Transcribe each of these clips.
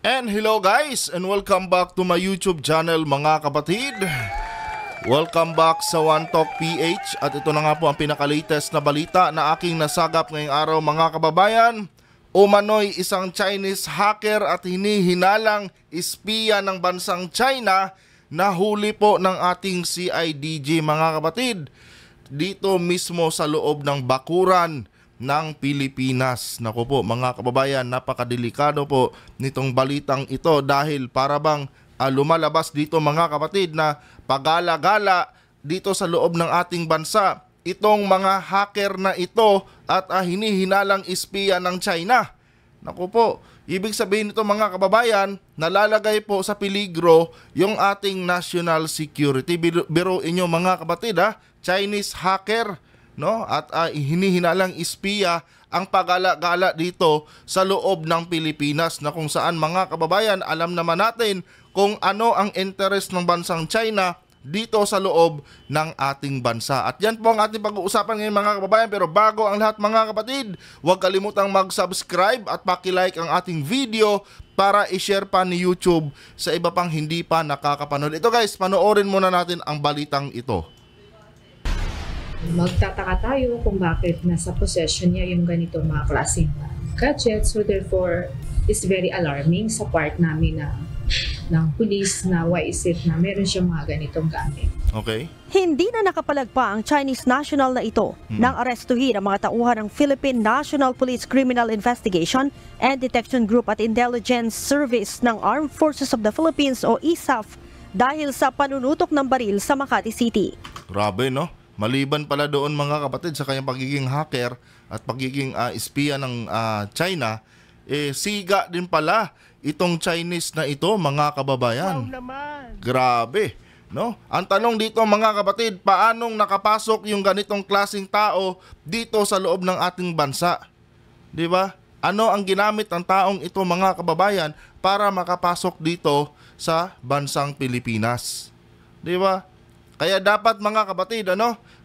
And hello guys, and welcome back to my YouTube channel mga kapatid. Welcome back sa One Talk PH. At ito na nga po ang pinaka-latest na balita na aking nasagap ngayong araw mga kababayan. Umano'y isang Chinese hacker at hinihinalang espiya ng bansang China nahuli po ng ating CIDG mga kapatid. Dito mismo sa loob ng bakuran ng Pilipinas. Naku po mga kababayan, napakadelikado po nitong balitang ito dahil para bang lumalabas dito mga kapatid na pagala-gala dito sa loob ng ating bansa itong mga hacker na ito at hinihinalang espiya ng China. Naku po, ibig sabihin nito mga kababayan, nalalagay po sa peligro yung ating national security. Biruin nyo mga kapatid Chinese hacker, no? At hinihinalang espiya ang pagala-gala dito sa loob ng Pilipinas na kung saan mga kababayan alam naman natin kung ano ang interest ng bansang China dito sa loob ng ating bansa. At yan po ang ating pag-uusapan ngayon mga kababayan. Pero bago ang lahat mga kapatid, huwag kalimutang mag-subscribe at paki-like ang ating video para i-share pa ni YouTube sa iba pang hindi pa nakakapanood. Ito guys, panoorin muna natin ang balitang ito. Magtataka tayo kung bakit nasa possession niya yung ganitong mga klaseng gadgets. So therefore, it's very alarming sa part namin ng police na why is it na meron siyang mga ganitong gamit. Okay. Hindi na nakapalagpa ang Chinese national na ito nang arestuhin ang mga tauhan ng Philippine National Police Criminal Investigation and Detection Group at Intelligence Service ng Armed Forces of the Philippines o ISAF dahil sa panunutok ng baril sa Makati City. Grabe no? Maliban pala doon mga kapatid sa kanyang pagiging hacker at pagiging espiya ng China, siga din pala itong Chinese na ito mga kababayan. Wow naman. Grabe, no? Ang tanong dito mga kapatid, paanong nakapasok yung ganitong klaseng tao dito sa loob ng ating bansa? 'Di ba? Ano ang ginamit ng taong ito mga kababayan para makapasok dito sa bansang Pilipinas? 'Di ba? Kaya dapat mga kapatid,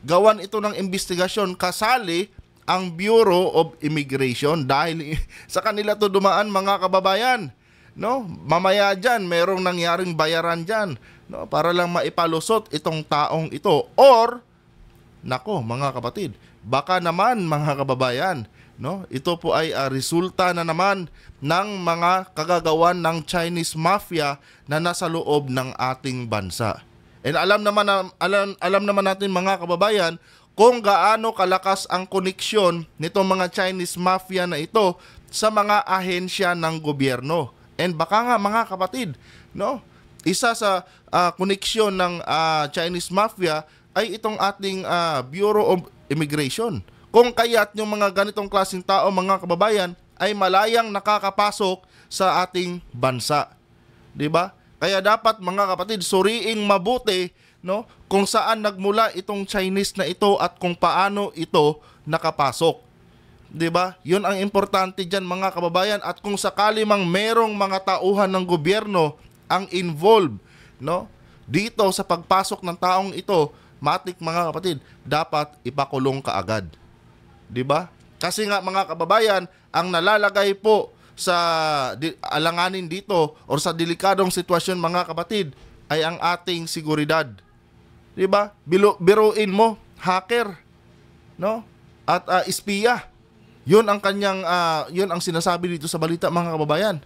gawan ito ng investigasyon, kasali ang Bureau of Immigration dahil sa kanila to dumaan mga kababayan. No? Mamaya dyan, merong nangyaring bayaran dyan, no? Para lang maipalusot itong taong ito. Or, nako mga kapatid, baka naman mga kababayan, no? Ito po ay resulta na naman ng mga kagagawan ng Chinese mafia na nasa loob ng ating bansa. And alam naman natin mga kababayan kung gaano kalakas ang koneksyon nitong mga Chinese mafia na ito sa mga ahensya ng gobyerno. And baka nga mga kapatid, no? Isa sa koneksyon ng Chinese mafia ay itong ating Bureau of Immigration. Kung kaya't yung mga ganitong klaseng tao mga kababayan ay malayang nakakapasok sa ating bansa. 'Di ba? Kaya dapat mga kapatid, suriing mabuti, no, kung saan nagmula itong Chinese na ito at kung paano ito nakapasok. 'Di ba? 'Yun ang importante diyan mga kababayan, at kung sakali mang merong mga tauhan ng gobyerno ang involved, no, dito sa pagpasok ng taong ito, matik mga kapatid, dapat ipakulong kaagad. 'Di ba? Kasi nga mga kababayan, ang nalalagay po sa alanganin dito o sa delikadong sitwasyon mga kapatid ay ang ating seguridad. 'Di ba? Biruin mo, hacker, no? At espiya. 'Yun ang kanyang 'yun ang sinasabi dito sa balita mga kababayan,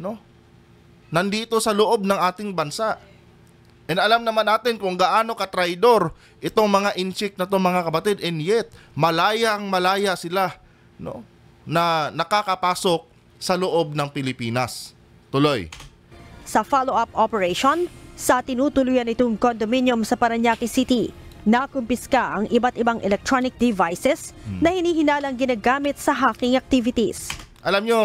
no? Nandito sa loob ng ating bansa. And alam naman natin kung gaano ka-traidor itong mga inchik na 'to mga kapatid, and yet malaya sila, no? Na nakakapasok sa loob ng Pilipinas. Tuloy. Sa follow-up operation, sa tinutuluyan itong condominium sa Parañaque City, nakumpiska ang iba't ibang electronic devices na hinihinalang ginagamit sa hacking activities. Alam nyo,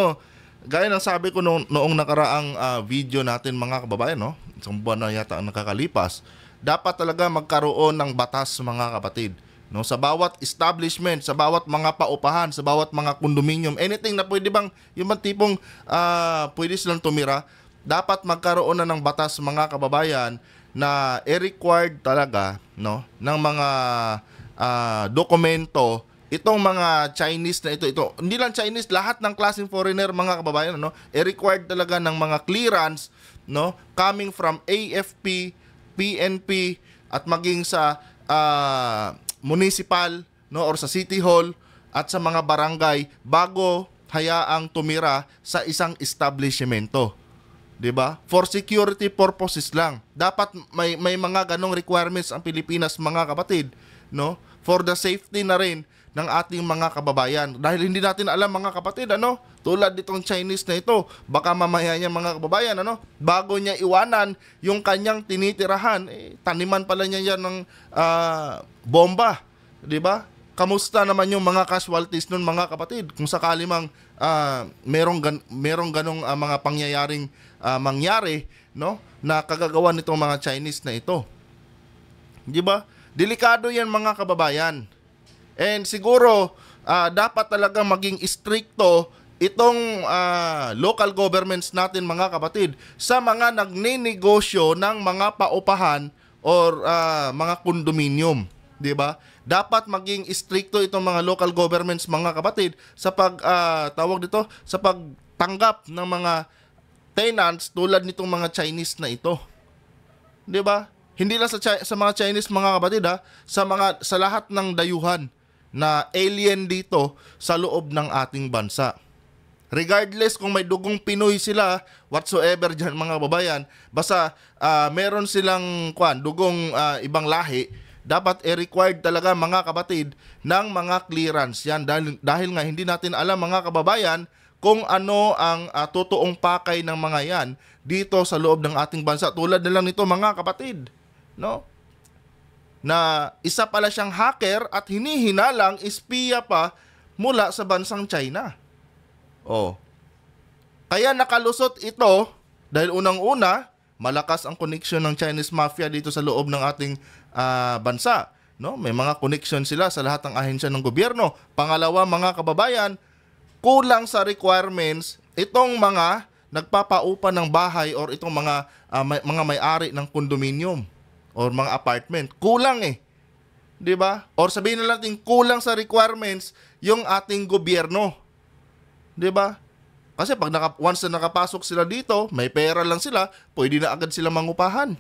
gaya ng sabi ko noong nakaraang video natin mga kababayan, no? Isang buwan na yata ang nakakalipas, dapat talaga magkaroon ng batas mga kapatid. No, sa bawat establishment, sa bawat mga paupahan, sa bawat mga condominium, anything na pwede bang yung tipong pwede silang tumira, dapat magkaroon na ng batas mga kababayan na i-required talaga, no, ng mga dokumento itong mga Chinese na ito, hindi lang Chinese, lahat ng klaseng foreigner, mga kababayan, ano, required talaga ng mga clearance, no, coming from AFP, PNP, at maging sa municipal, no, or sa city hall, at sa mga barangay, bago hayaang tumira sa isang establishmento. 'Di ba? For security purposes lang. Dapat may mga ganong requirements ang Pilipinas, mga kapatid, no? For the safety na rin ng ating mga kababayan. Dahil hindi natin alam, mga kapatid, ano? Tulad nitong Chinese na ito, baka mamaya niya, mga kababayan, ano? Bago niya iwanan yung kanyang tinitirahan, taniman pala niya yan ng bomba, 'di ba? Kamusta naman yung mga casualties nun, mga kapatid? Kung sakali mang merong ganong mga pangyayaring mangyari, no, na kagagawa nitong mga Chinese na ito. 'Di ba? Delikado 'yan, mga kababayan. And siguro dapat talaga maging stricto itong local governments natin, mga kapatid, sa mga nagninegosyo ng mga paupahan or mga condominium, 'di ba? Dapat maging stricto itong mga local governments, mga kapatid, sa sa pagtanggap ng mga tenants tulad nitong mga Chinese na ito. 'Di ba? Hindi lang sa mga Chinese, mga kapatid, sa lahat ng dayuhan na alien dito sa loob ng ating bansa. Regardless kung may dugong Pinoy sila, whatsoever dyan, mga babayan, basta meron silang dugong ibang lahi, dapat required talaga, mga kapatid, ng mga clearance yan. Dahil nga hindi natin alam, mga kababayan, kung ano ang totoong pakay ng mga yan dito sa loob ng ating bansa. Tulad na lang nito, mga kapatid, no? Na isa pala siyang hacker at hinihinalang espiya pa mula sa bansang China. Oh. Kaya nakalusot ito dahil unang-una, malakas ang connection ng Chinese mafia dito sa loob ng ating bansa, no? May mga connection sila sa lahat ng ahensya ng gobyerno. Pangalawa, mga kababayan, kulang sa requirements itong mga nagpapaupa ng bahay or itong mga may-ari ng condominium or mga apartment. Kulang 'di ba? Or sabihin na natin, kulang sa requirements yung ating gobyerno. 'Di ba? Kasi pag once na nakapasok sila dito, may pera lang sila, pwede na agad sila mangupahan.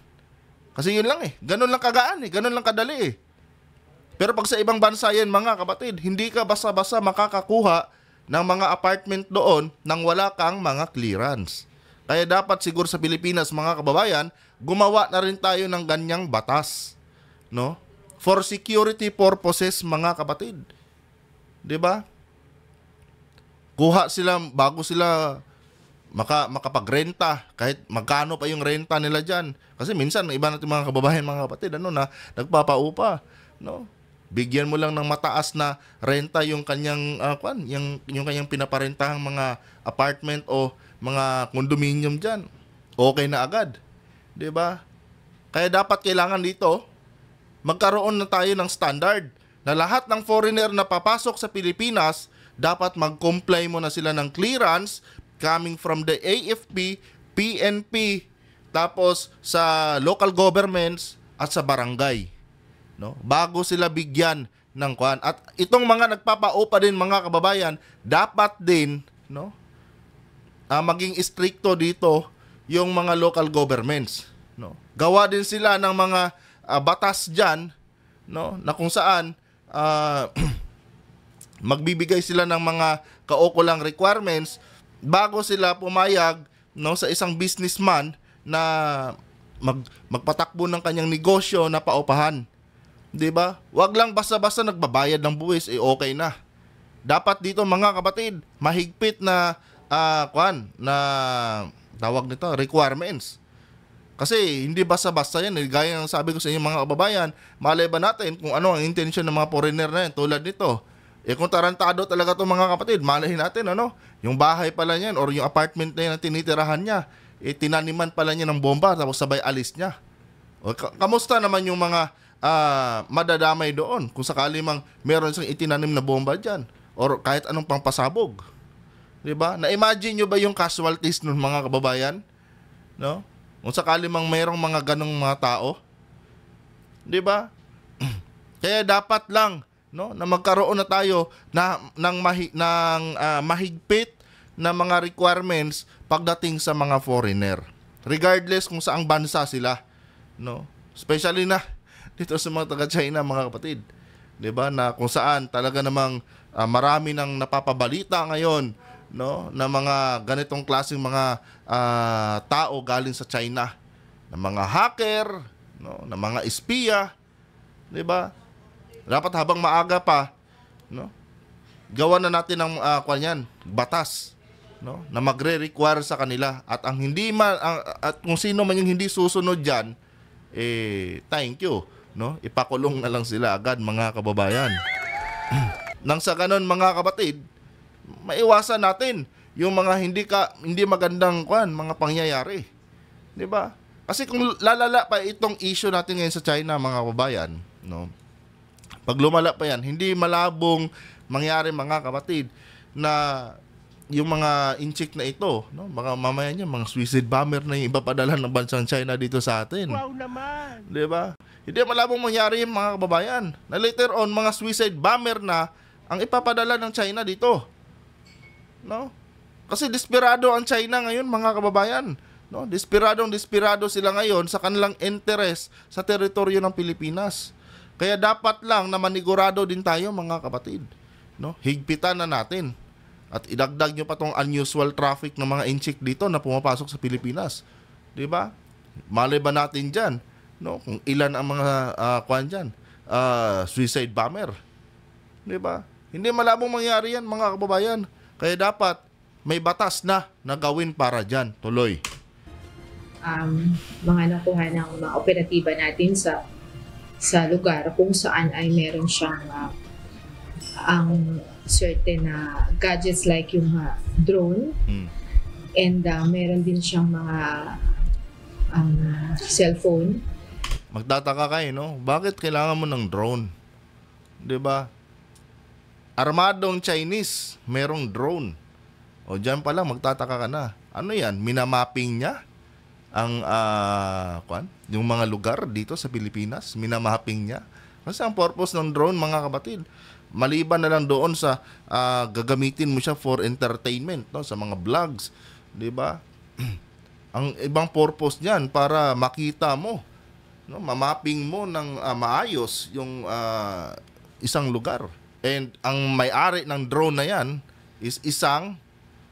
Kasi yun lang Ganun lang kagaan ganun lang kadali Pero pag sa ibang bansa yan, mga kapatid, hindi ka basta-basta makakakuha ng mga apartment doon nang wala kang mga clearance. Kaya dapat siguro sa Pilipinas, mga kababayan, gumawa na rin tayo ng ganyang batas, no? For security purposes, mga kapatid. 'Di ba? Kuha sila bago sila makapagrenta, kahit magkano pa yung renta nila diyan. Kasi minsan iba natin, mga kababayan, mga kapatid, na nagpapaupa, no? Bigyan mo lang ng mataas na renta yung kanyang yung kanyang pinaparentahang mga apartment o mga condominium diyan. Okay na agad. 'Di ba? Kaya dapat kailangan dito magkaroon na tayo ng standard na lahat ng foreigner na papasok sa Pilipinas dapat mag-comply muna sila ng clearance coming from the AFP, PNP, tapos sa local governments at sa barangay, no? Bago sila bigyan ng At itong mga nagpapaupa din, mga kababayan, dapat din, no, maging stricto dito yung mga local governments, no? Gawa din sila ng mga batas diyan, no, na kung saan magbibigay sila ng mga kaukulang requirements bago sila pumayag, no, sa isang businessman na magpatakbo ng kanyang negosyo na paupahan. 'Di ba? Wag lang basta-basta nagbabayad ng buwis, okay na. Dapat dito, mga kapatid, mahigpit na na tawag nito, requirements. Kasi hindi basta-basta yan. Gaya ng sabi ko sa inyo, mga kababayan, malay ba natin kung ano ang intention ng mga foreigner na yan tulad nito? Kung tarantado talaga to, mga kapatid, malahin natin, yung bahay pala niyan or yung apartment na yan na tinitirahan niya, tinaniman pala niya ng bomba tapos sabay alis niya. O, kamusta naman yung mga madadamay doon kung sakali mang meron siyang itinanim na bomba dyan or kahit anong pang pasabog? Diba? Na-imagine nyo ba yung casualties nun, mga kababayan? No? Kung sakali mang merong mga ganong mga tao? Diba? Kaya dapat lang no, na magkaroon na tayo ng mahigpit na mga requirements pagdating sa mga foreigner. Regardless kung saang bansa sila, no? Especially na dito sa mga taga-China, mga kapatid. 'Di ba? Na kung saan talaga namang marami nang napapabalita ngayon, no, na mga ganitong klaseng mga tao galing sa China, na mga hacker, no, na mga espiya, 'di ba? Dapat habang maaga pa, no, gawan na natin ng batas, no, na magre-require sa kanila, at ang at kung sino man yung hindi susunod diyan, thank you, no, ipakulong na lang sila agad, mga kababayan. Nang sa ganon, mga kapatid, maiwasan natin yung mga hindi magandang mga pangyayari, 'di ba? Kasi kung lalala pa itong issue natin ngayon sa China, mga kababayan, no, pag lumala pa yan, hindi malabong mangyari, mga kapatid, na yung mga inchik na ito, no, mga mamaya niya, mga suicide bomber na yung ipapadala ng bansang China dito sa atin. Wow naman! Di ba? Hindi malabong mangyari yung mga kababayan, na later on, mga suicide bomber na ang ipapadala ng China dito. No? Kasi desperado ang China ngayon, mga kababayan. No? Desperado sila ngayon sa kanilang interest sa teritoryo ng Pilipinas. Kaya dapat lang na manigurado din tayo, mga kapatid. No? Higpitan na natin. At idagdag nyo pa tong unusual traffic ng mga inchik dito na pumapasok sa Pilipinas. 'Di ba? Malay ba natin diyan, no? Kung ilan ang mga suicide bomber. 'Di ba? Hindi malabong mangyari yan, mga kababayan. Kaya dapat may batas na gawin para diyan. Tuloy. Mga nakuha ng mga operatiba natin sa lugar kung saan ay meron siyang ang certain gadgets like yung drone, and meron din siyang mga cellphone. Magtataka kayo, no? Bakit kailangan mo ng drone? 'Di ba? Armadong Chinese, merong drone. O diyan pa lang magtataka ka na. Ano 'yan? Minamapping niya ang yung mga lugar dito sa Pilipinas, minamapping niya. Kasi ang purpose ng drone, mga kapatid, maliban na lang doon sa gagamitin mo siya for entertainment, no, sa mga vlogs, 'di ba? Ang ibang purpose niyan para makita mo, no, mamapping mo ng maayos yung isang lugar. And ang may-ari ng drone na 'yan is isang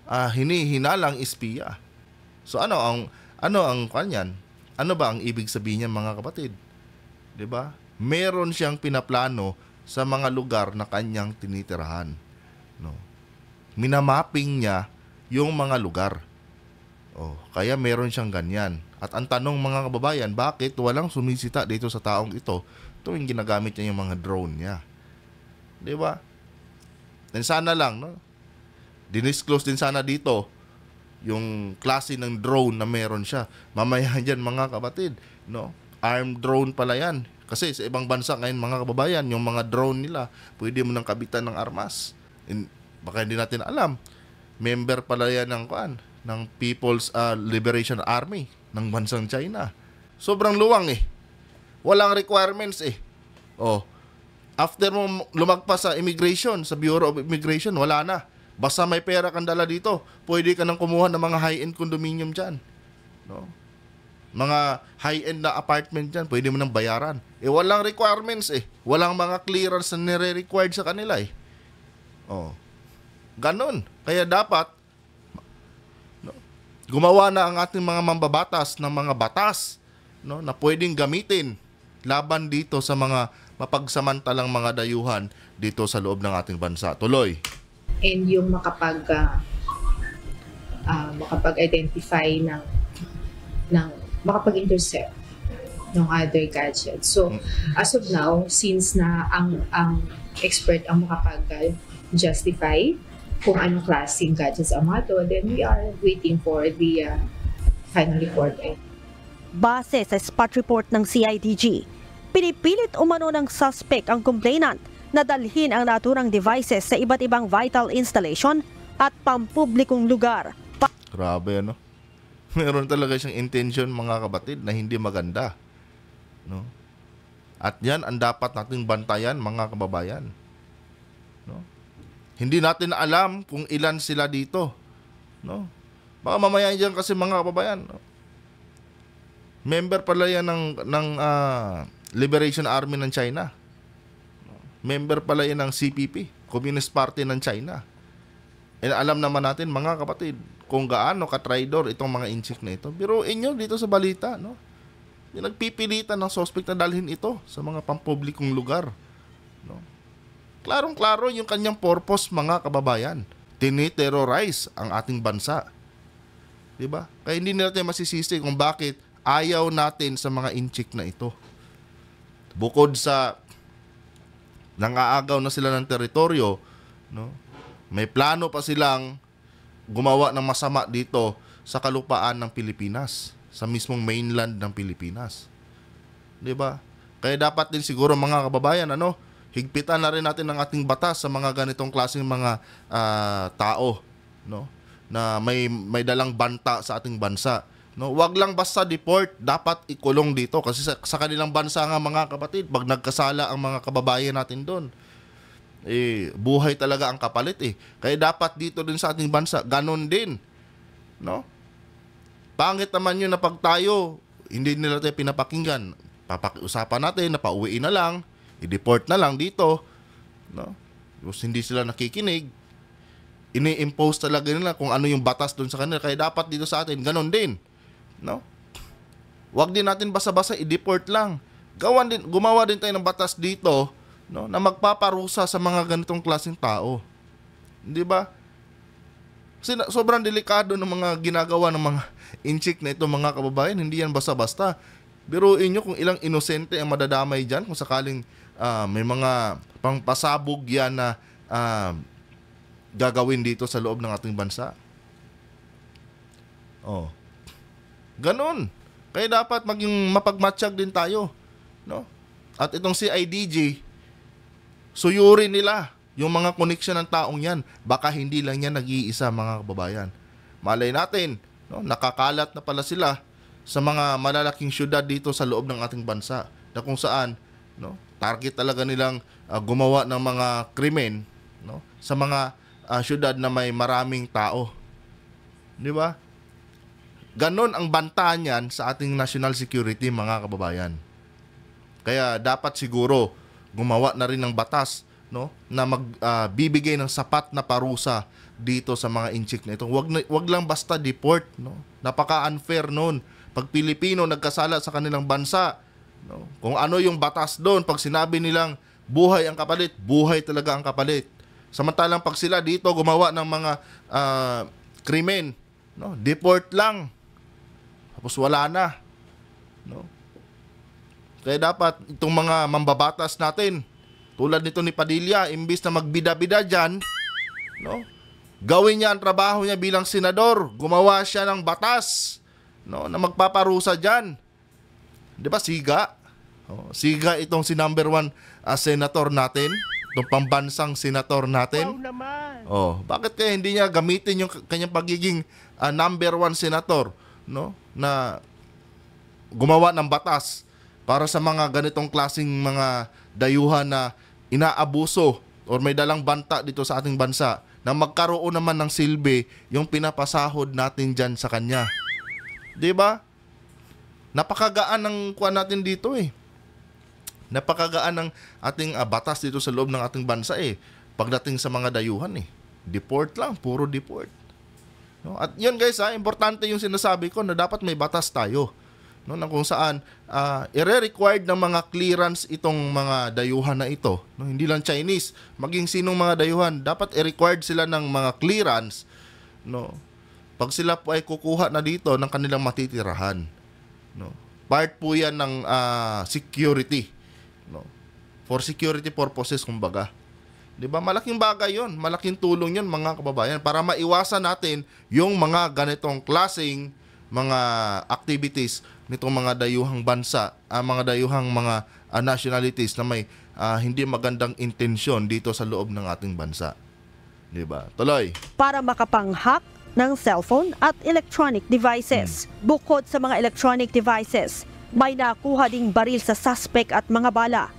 hinihinalang espiya. So ano ang kanyan? Ano ba ang ibig sabihin niyan, mga kapatid? 'Di ba? Meron siyang pinaplano sa mga lugar na kanyang tinitirahan, no? Minamapping niya yung mga lugar. Kaya meron siyang ganyan. At ang tanong, mga kababayan, bakit walang sumisita dito sa taong ito tuwing ginagamit niya yung mga drone niya? 'Di ba? Then sana lang, no? Dinisclose din sana dito yung klase ng drone na meron siya. Mamaya dyan, mga kapatid, no? Armed drone pala yan. Kasi sa ibang bansa ngayon, mga kababayan, yung mga drone nila, pwede mo nang kabitan ng armas. Baka hindi natin alam. Member pala yan ng People's Liberation Army ng bansang China. Sobrang luwang Walang requirements After mo lumagpas sa immigration, sa Bureau of Immigration, wala na. Basta may pera kang dala dito, pwede ka nang kumuha ng mga high-end condominium dyan. No? Mga high-end na apartment dyan, pwede mo nang bayaran. Walang requirements Walang mga clearance na nire-required sa kanila Ganon. Kaya dapat, no, gumawa na ang ating mga mambabatas ng mga batas, no, na pwedeng gamitin laban dito sa mga mapagsamantalang mga dayuhan dito sa loob ng ating bansa. Tuloy. And yung makapag-identify ng makapag-intercept ng other gadgets. So, as of now, since na ang expert ang makapag-justify kung anong klaseng gadgets ang mga to, then we are waiting for the final report. Base sa spot report ng CIDG, pinipilit umano ng suspect ang complainant na dalhin ang naturang devices sa iba't ibang vital installation at pampublikong lugar. Grabe, no? Meron talaga siyang intention, mga kapatid, na hindi maganda, no? At yan ang dapat nating bantayan, mga kababayan. Hindi natin alam kung ilan sila dito, no? Baka mamaya diyan kasi mga kababayan, no? Member pala yan ng Liberation Army ng China. Member pala yan ng CPP, Communist Party ng China. And alam naman natin mga kapatid kung gaano ka-traidor itong mga inchik na ito. Biruin nyo dito sa balita, no? Nagpipilitan ng suspect na dalhin ito sa mga pampublikong lugar, no? Klarong-klaro yung kanyang purpose mga kababayan. Tiniterrorize ang ating bansa. Diba? Kaya hindi natin masisisi kung bakit ayaw natin sa mga inchik na ito. Bukod sa nangaagaw na sila ng teritoryo, no? May plano pa silang gumawa ng masama dito sa kalupaan ng Pilipinas, sa mismong mainland ng Pilipinas. 'Di ba? Kaya dapat din siguro mga kababayan, higpitan na rin natin ang ating batas sa mga ganitong klaseng mga tao, no? Na may dalang banta sa ating bansa. No, wag lang basta deport, dapat ikulong dito kasi sa kanilang bansa nga mga kapatid, pag nagkasala ang mga kababayan natin doon, buhay talaga ang kapalit eh. Kaya dapat dito din sa ating bansa, ganon din. No? Pangit naman yun na pag tayo, hindi nila tayo pinapakinggan. Papakiusapan natin, napauwiin na lang, i-deport na lang dito. No? Tapos hindi sila nakikinig. Ini-impose talaga nila kung ano yung batas doon sa kanila. Kaya dapat dito sa atin, ganon din. No? Wag din natin basta-basta i-deport lang. Gumawa din tayo ng batas dito, no, na magpaparusa sa mga ganitong klaseng tao. 'Di ba? Kasi sobrang delikado ng mga ginagawa ng mga inchik na ito mga kababayan, hindi yan basta-basta. Biruin nyo kung ilang inosente ang madadamay diyan kung sakaling may mga pangpasabog yan na gagawin dito sa loob ng ating bansa. Oh. Ganon. Kaya dapat maging mapagmatsyag din tayo, no? At itong CIDG, suyurin nila yung mga koneksyon ng taong yan. Baka hindi lang yan nag-iisa mga kababayan. Malay natin, no? Nakakalat na pala sila sa mga malalaking syudad dito sa loob ng ating bansa na kung saan, no, target talaga nilang gumawa ng mga krimen, no, sa mga syudad na may maraming tao. Di ba? Ganon ang banta niyan sa ating national security mga kababayan. Kaya dapat siguro gumawa na rin ng batas, no, na magbibigay ng sapat na parusa dito sa mga inchik na ito. Wag lang basta deport, no. Napaka-unfair noon. Pag Pilipino nagkasala sa kanilang bansa, no, kung ano yung batas doon, pag sinabi nilang buhay ang kapalit, buhay talaga ang kapalit. Samantalang pag sila dito gumawa ng mga krimen, no, deport lang. Tapos wala na, no? Kaya dapat itong mga mambabatas natin, tulad nito ni Padilla, imbis na magbida-bida dyan, no, gawin niya ang trabaho niya bilang senador, gumawa siya ng batas, no, na magpaparusa dyan. Di ba, siga? Siga itong si number 1 senator natin, itong pambansang senator natin. Wow naman! Bakit kaya hindi niya gamitin yung kanyang pagiging number 1 senator, no, na gumawa ng batas para sa mga ganitong klaseng mga dayuhan na inaabuso or may dalang banta dito sa ating bansa, na magkaroon naman ng silbi yung pinapasahod natin dyan sa kanya. Diba? Napakagaan ng kuha natin dito eh. Napakagaan ng ating batas dito sa loob ng ating bansa eh. Pagdating sa mga dayuhan eh. Deport lang, puro deport. No? At yun guys, importante yung sinasabi ko na dapat may batas tayo, no, na kung saan ire-required ng mga clearance itong mga dayuhan na ito, no? Hindi lang Chinese, maging sinong mga dayuhan, dapat i-required sila ng mga clearance, no, pag sila po ay kukuha na dito ng kanilang matitirahan, no. Part po yan ng security, no, for security purposes kumbaga. Diba? Malaking bagay yon, malaking tulong yon mga kababayan para maiwasan natin yung mga ganitong klaseng mga activities nitong mga dayuhang bansa, mga dayuhang mga nationalities na may hindi magandang intensyon dito sa loob ng ating bansa. Diba? Tuloy. Para makapang-hack ng cellphone at electronic devices. Bukod sa mga electronic devices, may nakuha ding baril sa suspect at mga bala.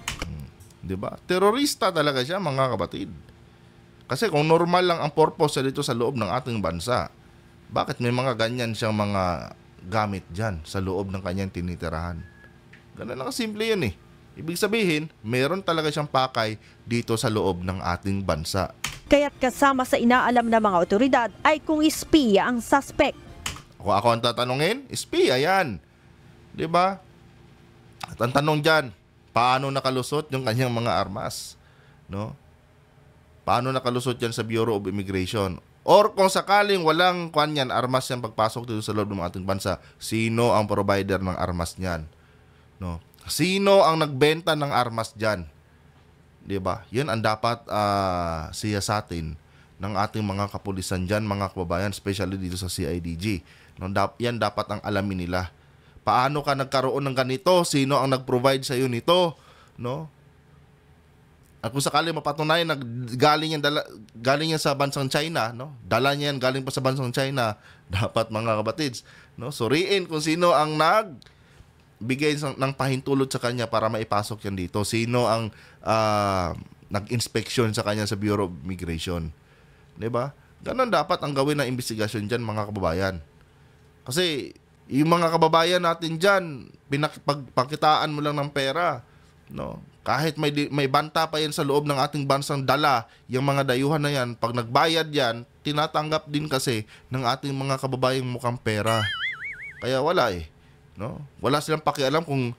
Diba? Terorista talaga siya mga kapatid. Kasi kung normal lang ang purpose dito sa loob ng ating bansa, bakit may mga ganyan siyang mga gamit dyan sa loob ng kanyang tinitirahan? Ganun lang simple yun eh. Ibig sabihin, meron talaga siyang pakay dito sa loob ng ating bansa. Kaya't kasama sa inaalam ng mga otoridad ay kung espiya ang suspect. Kung ako ang tatanungin, espiya yan. Diba? At ang tanong dyan, paano nakalusot yung kanyang mga armas? No? Paano nakalusot yan sa Bureau of Immigration? Or kung sakaling walang armas yan pagpasok dito sa loob ng ating bansa, sino ang provider ng armas niyan? No? Sino ang nagbenta ng armas diyan? 'Di ba? 'Yan ang dapat siyasatin ng ating mga kapulisan diyan, mga kababayan, especially dito sa CIDG. No, yan dapat ang alamin nila. Paano ka nagkaroon ng ganito? Sino ang nag-provide sa iyo nito? No? At kung sakali mapatunayan na galing yan sa bansang China, no? Dala niya yan galing pa sa bansang China, dapat mga kabatids, no? Suriin kung sino ang nagbigay ng pahintulot sa kanya para maipasok yan dito. Sino ang nag-inspection sa kanya sa Bureau of Immigration. 'Di ba? Ganon dapat ang gawin ng investigasyon diyan, mga kababayan. Kasi yung mga kababayan natin diyan, pinagpakitaan mo lang ng pera, no? Kahit may banta pa yan sa loob ng ating bansang dala, yung mga dayuhan na yan, pag nagbayad yan, tinatanggap din kasi ng ating mga kababayang mukhang pera. Kaya wala eh. No? Wala silang pakialam kung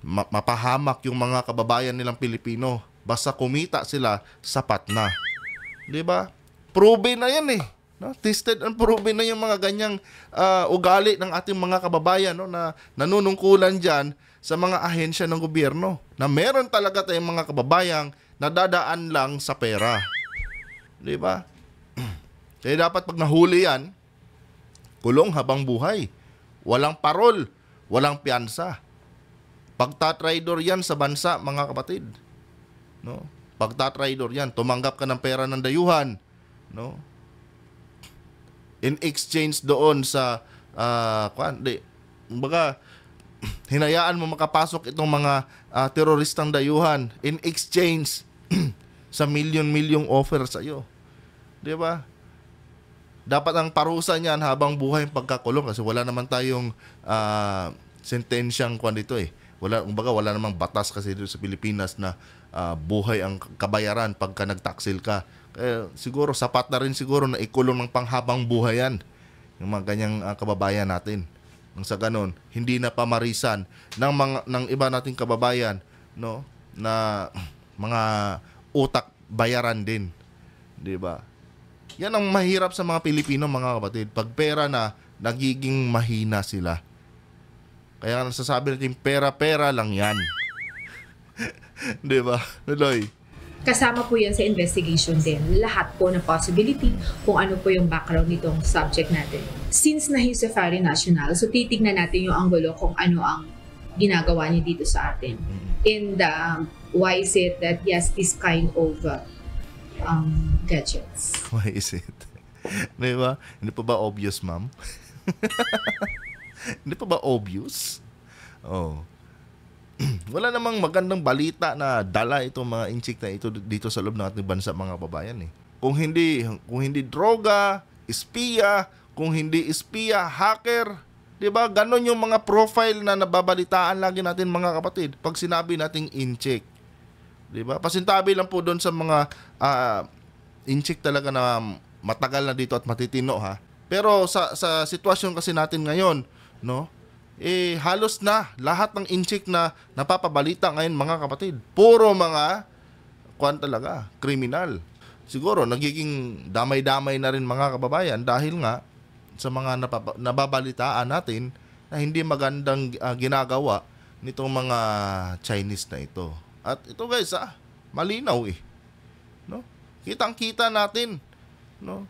mapahamak yung mga kababayan nilang Pilipino. Basta kumita sila, sapat na. Diba? Proven na yan eh. No? Tested and proven na yung mga ganyang ugali ng ating mga kababayan, no? Na nanunungkulan dyan sa mga ahensya ng gobyerno, na meron talaga tayong mga kababayang nadadaan lang sa pera. Di ba? Kaya dapat pag nahuli yan, kulong habang buhay. Walang parol, walang piyansa. Pagtatraidor yan sa bansa, mga kapatid. No? Pagtatraidor yan, tumanggap ka ng pera ng dayuhan. No? In exchange doon sa hinayaan mo makapasok itong mga teroristang dayuhan in exchange sa milyon-milyong offer sa iyo. 'Di ba? Dapat ang parusa niyan habang buhay ang pagkakulong, kasi wala naman tayong sentensyang dito eh. Wala namang batas kasi dito sa Pilipinas na buhay ang kabayaran pagka nagtaksil ka. Kaya siguro sapat na rin siguro na ikulong ng panghabang buhay yan yung mga ganyang kababayan natin. Nang sa ganon, hindi na pamarisan ng iba nating kababayan, no, na mga utak bayaran din, 'di ba? Yan ang mahirap sa mga Pilipino, mga kapatid. Pag pera na, nagiging mahina sila. Kaya nasasabi natin, pera-pera lang yan. 'Di ba? Nuloy. Kasama po yan sa investigation din. Lahat po ng possibility kung ano po yung background nitong subject natin. Since na he's a foreign national, so titignan natin yung anggulo kung ano ang ginagawa niya dito sa atin. And why is it that he has this kind of gadgets? Why is it? Diba? Hindi pa ba obvious, ma'am? Hindi pa ba obvious? Oh. Wala namang magandang balita na dala itong mga inchik na ito dito sa loob ng ating bansa, mga kababayan eh. Kung hindi droga, espiya, kung hindi espiya, hacker, 'di ba? Ganon yung mga profile na nababalitaan lagi natin, mga kapatid, pag sinabi nating inchik. 'Di ba? Pasintabi lang po doon sa mga inchik talaga na matagal na dito at matitino, ha. Pero sa sitwasyon kasi natin ngayon, no? Halos na lahat ng inchik na napapabalita ngayon, mga kapatid, puro mga talaga, kriminal. Siguro nagiging damay-damay na rin, mga kababayan, dahil nga sa mga nababalitaan natin na hindi magandang ginagawa nitong mga Chinese na ito. At ito, guys, malinaw eh. No? Kitang-kita natin, no,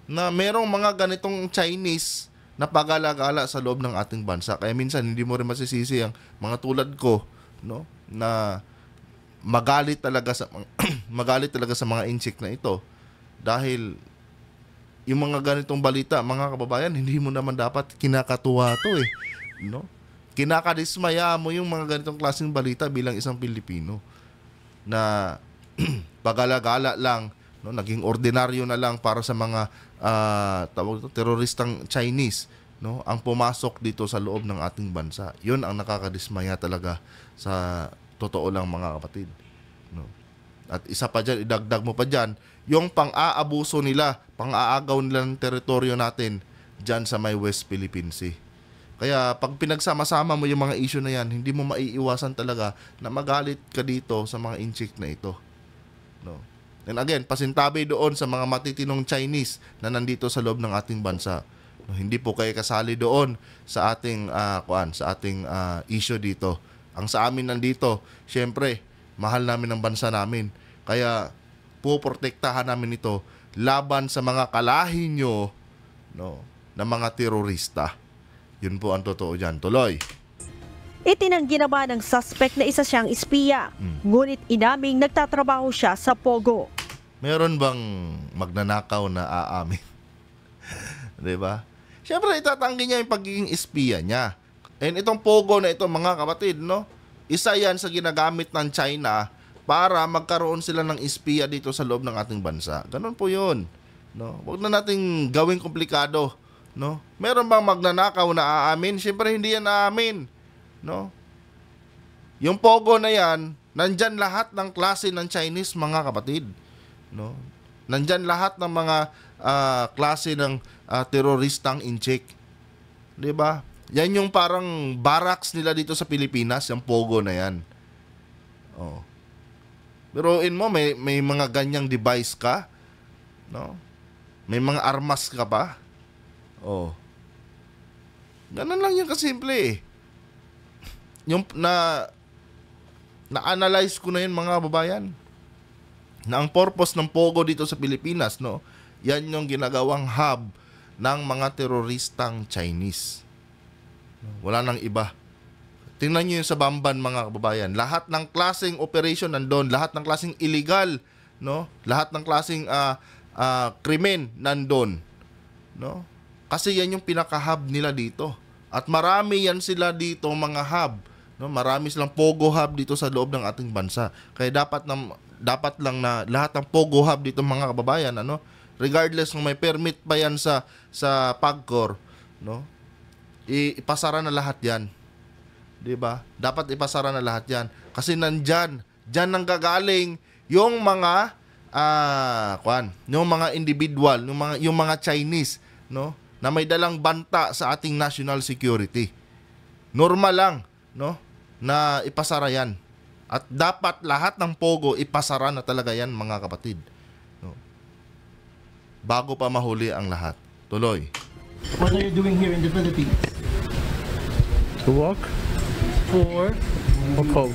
na merong mga ganitong Chinese na pagala-gala sa loob ng ating bansa. Kaya minsan hindi mo rin masisisi ang mga tulad ko, no, na magalit talaga sa mga inchik na ito, dahil yung mga ganitong balita, mga kababayan, hindi mo naman dapat kinakatuwa to eh, no? Kinakadismaya mo yung mga ganitong klaseng balita bilang isang Pilipino na pagala-gala lang no, naging ordinaryo na lang para sa mga tawag ito, teroristang Chinese, no, ang pumasok dito sa loob ng ating bansa. 'Yun ang nakakadismaya talaga sa totoo lang, mga kapatid, no. At isa pa diyan, idagdag mo pa diyan yung pang-aabuso nila, pang-aagaw nila ng teritoryo natin diyan sa may West Philippine Sea. Kaya pag pinagsama-sama mo yung mga issue na yan, hindi mo maiiwasan talaga na magalit ka dito sa mga inchik na ito, no. And again, pasintabi doon sa mga matitinong Chinese na nandito sa loob ng ating bansa. No, hindi po kayo kasali doon sa ating issue dito. Ang sa amin nandito, syempre, mahal namin ang bansa namin. Kaya puprotektahan namin ito laban sa mga kalahi nyo, no, na mga terorista. Yun po ang totoo dyan. Tuloy. Itinanggi naman ng suspect na isa siyang espiya, ngunit inaming nagtatrabaho siya sa Pogo. Meron bang magnanakaw na aamin? Diba? Siyempre, itatanggi niya yung pagiging espiya niya. And itong Pogo na ito, mga kapatid, no? Isa yan sa ginagamit ng China para magkaroon sila ng espiya dito sa loob ng ating bansa. Ganun po yun. No? Huwag na nating gawing komplikado. No? Meron bang magnanakaw na aamin? Siyempre, hindi yan aamin. No? Yung Pogo na yan, nandyan lahat ng klase ng Chinese, mga kapatid. No? Nandyan lahat ng mga klase ng teroristang inchik. 'Di ba? Yan yung parang barracks nila dito sa Pilipinas, yung Pogo na yan. Oh. Pero mo, may mga ganyang device ka, no? May mga armas ka pa. Oh. Ganun lang yung kasimple eh. Yung na-analyze ko na yun, mga babayan, na ang purpose ng Pogo dito sa Pilipinas, no, yan yung ginagawang hub ng mga teroristang Chinese. Wala nang iba. Tingnan nyo yung sa Bamban, mga kababayan. Lahat ng klaseng operation nandun, lahat ng klaseng illegal, no, lahat ng klaseng krimen nandun, no, kasi yan yung pinaka-hub nila dito. At marami yan sila dito, mga hub. No, marami silang Pogo hub dito sa loob ng ating bansa. Kaya dapat lang na lahat ng Pogo hub dito, mga kababayan, ano, regardless kung may permit pa yan sa PAGCOR, no, ipasara na lahat yan. 'Di ba? Dapat ipasara na lahat yan. Kasi diyan nang gagaling yung mga yung mga individual, yung mga Chinese, no, na may dalang banta sa ating national security. Normal lang, no, na ipasara yan. At dapat lahat ng Pogo ipasara na talaga yan, mga kapatid, no, bago pa mahuli ang lahat. Tuloy. What are you doing here in the Philippines? To work? For?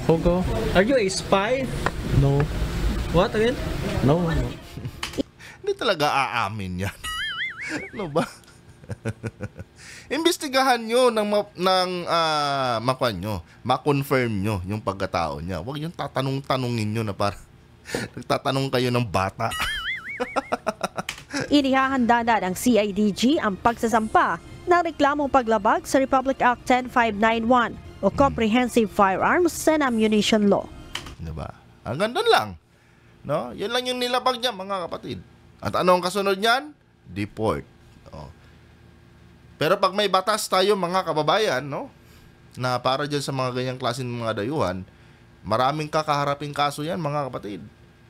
Pogo? Are you a spy? No. What again? No. Hindi talaga aamin yan. Ano ba? Imbestigahan nyo ma-confirm nyo yung pagkatao niya. Huwag yung tatanong-tanongin nyo na parang nagtatanong kayo ng bata. Inihahanda na ng CIDG ang pagsasampa ng reklamong paglabag sa Republic Act 10591 o Comprehensive Firearms and Ammunition Law. Diba? Hanggang doon lang. No? Yan lang yung nilabag niya, mga kapatid. At ano ang kasunod niyan? Deport. Oh. Pero pag may batas tayo, mga kababayan, no, na para dyan sa mga ganyang klase ng mga dayuhan, maraming kakaharaping kaso yan, mga kapatid.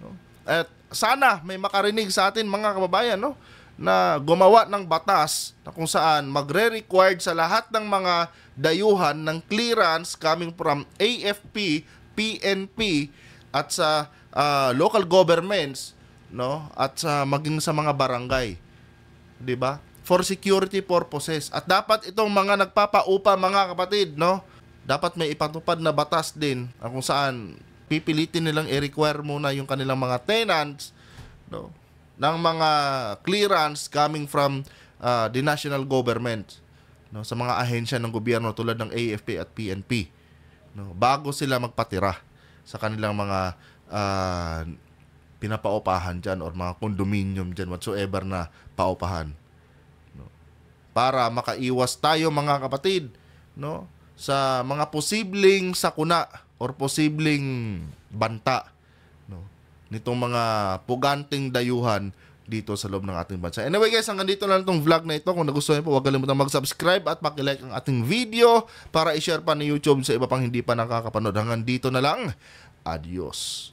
No? At sana may makarinig sa atin, mga kababayan, no, na gumawa ng batas na kung saan magre-required sa lahat ng mga dayuhan ng clearance coming from AFP, PNP at sa local governments, no, at sa maging sa mga barangay, 'di ba? For security purposes. At dapat itong mga nagpapaupa, mga kapatid, no, dapat may ipatupad na batas din kung saan pipilitin nilang i-require muna yung kanilang mga tenants, no, ng mga clearance coming from the national government, no, sa mga ahensya ng gobyerno tulad ng AFP at PNP, no, bago sila magpatira sa kanilang mga pinapaupahan dyan or mga condominium dyan, whatsoever na paupahan, no, para makaiwas tayo, mga kapatid, no, sa mga posibleng sakuna or posibleng banta, no, nitong mga puganting dayuhan dito sa loob ng ating bansa. Anyway guys, hanggang dito lang itong vlog na ito. Kung nagustuhan po, huwag kalimutan mag-subscribe at pakilike ang ating video para i-share pa ni YouTube sa iba pang hindi pa nakakapanood. Hanggang dito na lang. Adios.